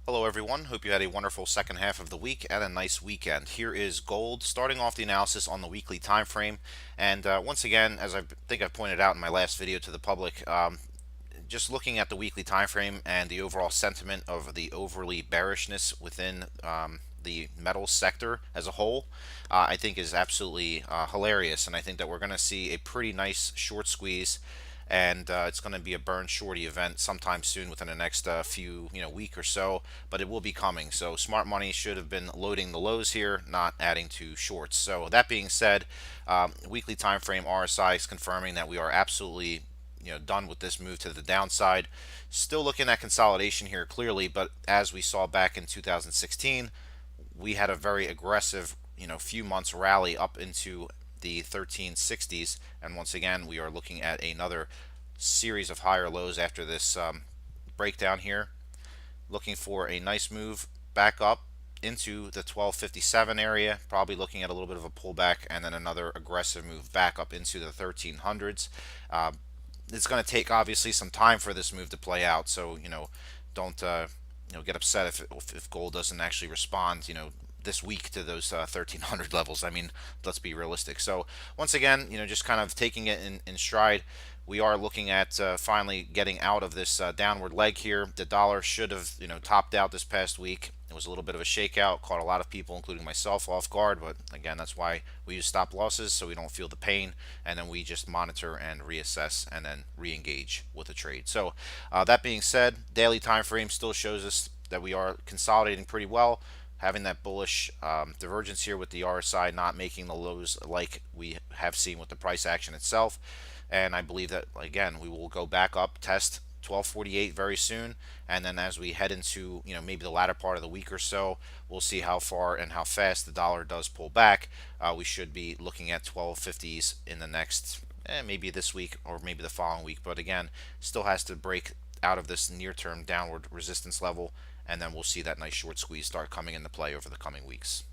Hello, everyone. Hope you had a wonderful second half of the week and a nice weekend. Here is gold, starting off the analysis on the weekly time frame. And once again, as I think I pointed out in my last video to the public, just looking at the weekly time frame and the overall sentiment of the overly bearishness within the metals sector as a whole, I think is absolutely hilarious. And I think that we're going to see a pretty nice short squeeze, and it's going to be a burn shorty event sometime soon within the next few week or so, but it will be coming. So smart money should have been loading the lows here, not adding to shorts. So that being said, weekly time frame RSI is confirming that we are absolutely done with this move to the downside. Still looking at consolidation here clearly, but as we saw back in 2016, we had a very aggressive few months rally up into the 1360s, and once again we are looking at another series of higher lows after this breakdown here, looking for a nice move back up into the 1257 area, probably looking at a little bit of a pullback, and then another aggressive move back up into the 1300s. It's going to take obviously some time for this move to play out, so don't get upset if gold doesn't actually respond this week to those 1300 levels. I mean, let's be realistic. So once again, just kind of taking it in stride, we are looking at finally getting out of this downward leg here. The dollar should have topped out this past week. It was a little bit of a shakeout, caught a lot of people, including myself, off guard. But again, that's why we use stop losses, so we don't feel the pain, and then we just monitor and reassess, and then re-engage with a trade. So that being said, daily time frame still shows us that we are consolidating pretty well, having that bullish divergence here with the RSI not making the lows like we have seen with the price action itself. And I believe that, again, we will go back up, test 1248 very soon, and then as we head into maybe the latter part of the week or so, we'll see how far and how fast the dollar does pull back. We should be looking at 1250s in the next maybe this week or maybe the following week, but again, still has to break out of this near-term downward resistance level, and then we'll see that nice short squeeze start coming into play over the coming weeks.